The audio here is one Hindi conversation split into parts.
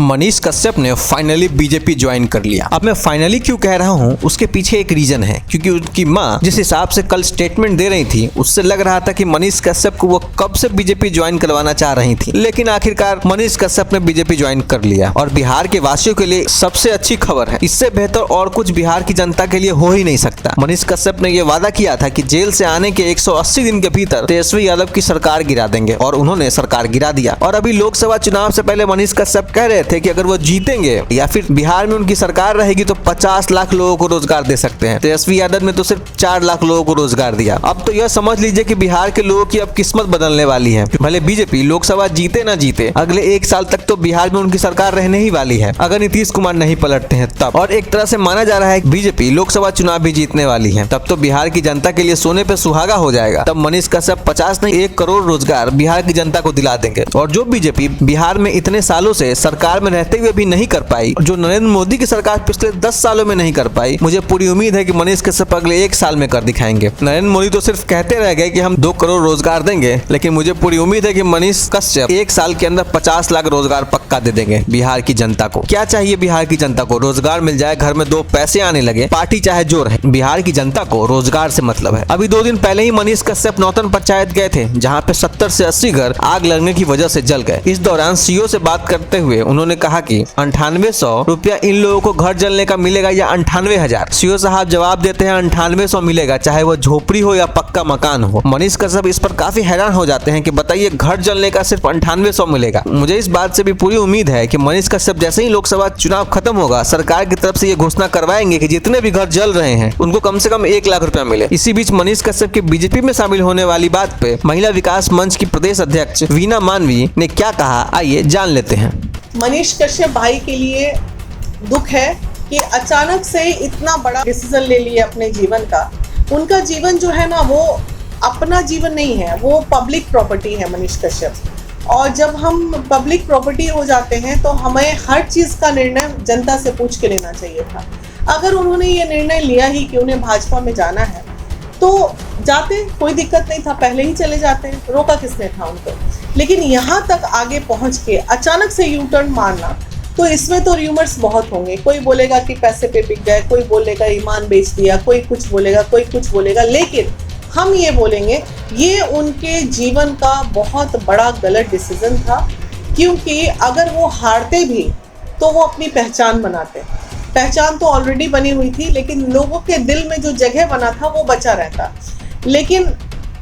मनीष कश्यप ने फाइनली बीजेपी ज्वाइन कर लिया। अब मैं फाइनली क्यों कह रहा हूँ, उसके पीछे एक रीजन है, क्योंकि उनकी माँ जिस हिसाब से कल स्टेटमेंट दे रही थी उससे लग रहा था कि मनीष कश्यप को वो कब से बीजेपी ज्वाइन करवाना चाह रही थी, लेकिन आखिरकार मनीष कश्यप ने बीजेपी ज्वाइन कर लिया। और बिहार के वासियों के लिए सबसे अच्छी खबर है, इससे बेहतर और कुछ बिहार की जनता के लिए हो ही नहीं सकता। मनीष कश्यप ने यह वादा किया था कि जेल से आने के 180 दिन के भीतर तेजस्वी यादव की सरकार गिरा देंगे, और उन्होंने सरकार गिरा दिया। और अभी लोकसभा चुनाव से पहले मनीष कश्यप कह रहे थे कि अगर वो जीतेंगे या फिर बिहार में उनकी सरकार रहेगी तो 50 लाख लोगों को रोजगार दे सकते हैं। तेजस्वी यादव ने तो सिर्फ 4 लाख लोगों को रोजगार दिया। अब तो यह समझ लीजिए कि बिहार के लोगों की अब किस्मत बदलने वाली है। भले बीजेपी लोकसभा जीते ना जीते, अगले 1 साल तक तो बिहार में उनकी सरकार रहने ही वाली है, अगर नीतीश कुमार नहीं पलटते हैं तब। और एक तरह से माना जा रहा है कि बीजेपी लोकसभा चुनाव भी जीतने वाली है, तब तो बिहार की जनता के लिए सोने पे सुहागा हो जाएगा। तब मनीष कश्यप 50 नहीं 1 करोड़ रोजगार बिहार की जनता को दिला देंगे। और जो बीजेपी बिहार में इतने सालों से सरकार में रहते हुए भी नहीं कर पाई, जो नरेंद्र मोदी की सरकार पिछले 10 सालों में नहीं कर पाई, मुझे पूरी उम्मीद है कि मनीष कश्यप अगले 1 साल में कर दिखाएंगे। नरेंद्र मोदी तो सिर्फ कहते रह गए कि हम 2 करोड़ रोजगार देंगे, लेकिन मुझे पूरी उम्मीद है कि मनीष कश्यप 1 साल के अंदर 50 लाख रोजगार पक्का दे देंगे बिहार की जनता को। क्या चाहिए बिहार की जनता को? रोजगार मिल जाए, घर में 2 पैसे आने लगे, पार्टी चाहे जो रहे, बिहार की जनता को रोजगार से मतलब है। अभी 2 दिन पहले ही मनीष कश्यप नौतन पंचायत गए थे, जहाँ पे 70 से 80 घर आग लगने की वजह से जल गए। इस दौरान सीओ से बात करते हुए उन्होंने कहा कि 9800 रुपया इन लोगों को घर जलने का मिलेगा या 98,000। सीओ साहब जवाब देते हैं 9800 मिलेगा, चाहे वो झोपड़ी हो या पक्का मकान हो। मनीष कश्यप इस पर काफी हैरान हो जाते हैं कि बताइए घर जलने का सिर्फ 9800 मिलेगा। मुझे इस बात से भी पूरी उम्मीद है कि मनीष कश्यप जैसे ही लोकसभा चुनाव खत्म होगा, सरकार की तरफ से ये घोषणा करवाएंगे कि जितने भी घर जल रहे हैं उनको कम से कम 1 लाख रुपया मिले। इसी बीच मनीष कश्यप के बीजेपी में शामिल होने वाली बात पे महिला विकास मंच की प्रदेश अध्यक्ष वीना मानवी ने क्या कहा, आइए जान लेते हैं। मनीष कश्यप भाई के लिए दुख है कि अचानक से इतना बड़ा डिसीजन ले लिया अपने जीवन का। उनका जीवन जो है ना, वो अपना जीवन नहीं है, वो पब्लिक प्रॉपर्टी है मनीष कश्यप। और जब हम पब्लिक प्रॉपर्टी हो जाते हैं तो हमें हर चीज़ का निर्णय जनता से पूछ के लेना चाहिए था। अगर उन्होंने ये निर्णय लिया ही कि उन्हें भाजपा में जाना है तो जाते, कोई दिक्कत नहीं था, पहले ही चले जाते, रोका किसने था उनको। लेकिन यहाँ तक आगे पहुँच के अचानक से यू टर्न मारना, तो इसमें तो र्यूमर्स बहुत होंगे। कोई बोलेगा कि पैसे पे बिक गए, कोई बोलेगा ईमान बेच दिया, कोई कुछ बोलेगा, कोई कुछ बोलेगा। लेकिन हम ये बोलेंगे ये उनके जीवन का बहुत बड़ा गलत डिसीजन था, क्योंकि अगर वो हारते भी तो वो अपनी पहचान बनाते। पहचान तो ऑलरेडी बनी हुई थी, लेकिन लोगों के दिल में जो जगह बना था वो बचा रहता। लेकिन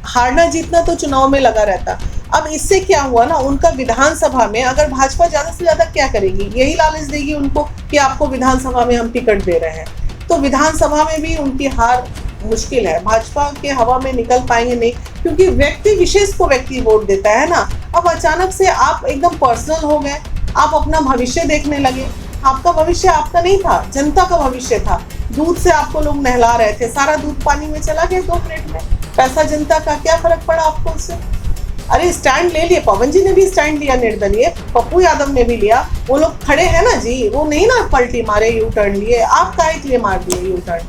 हारना जीतना तो चुनाव में लगा रहता। अब इससे क्या हुआ ना, उनका विधानसभा में अगर भाजपा ज़्यादा से ज़्यादा क्या करेगी, यही लालच देगी उनको कि आपको विधानसभा में हम टिकट दे रहे हैं, तो विधानसभा में भी उनकी हार मुश्किल है। भाजपा के हवा में निकल पाएंगे नहीं, क्योंकि व्यक्ति विशेष को व्यक्ति वोट देता है ना। अब अचानक से आप एकदम पर्सनल हो गए, आप अपना भविष्य देखने लगे। आपका भविष्य आपका नहीं था, जनता का भविष्य था। दूध से आपको लोग नहला रहे थे, सारा दूध पानी में चला गया 2 मिनट में। पैसा जनता का, क्या फर्क पड़ा आपको उससे? अरे स्टैंड ले लिए, पवन जी ने भी स्टैंड लिया निर्दलीय, पप्पू यादव ने भी लिया। वो लोग खड़े हैं ना जी, वो नहीं ना पलटी मारे, यू टर्न लिए। आप काहे के लिए मार दिए यू टर्न?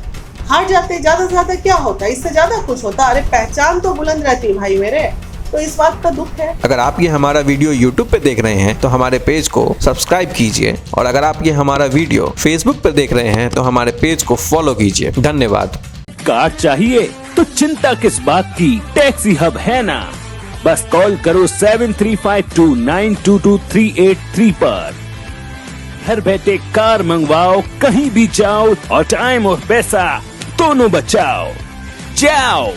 हार जाते, ज्यादा से ज्यादा क्या होता, इससे ज्यादा कुछ होता? अरे पहचान तो बुलंद रहती भाई मेरे, तो इस बात का दुख है। अगर आप ये हमारा वीडियो YouTube पे देख रहे हैं तो हमारे पेज को सब्सक्राइब कीजिए, और अगर आप ये हमारा वीडियो Facebook पे देख रहे हैं तो हमारे पेज को फॉलो कीजिए। धन्यवाद। कार चाहिए तो चिंता किस बात की, टैक्सी हब है ना। बस कॉल करो 7352922383 पर। घर बैठे कार मंगवाओ, कहीं भी जाओ और टाइम और पैसा दोनों बचाओ। जाओ।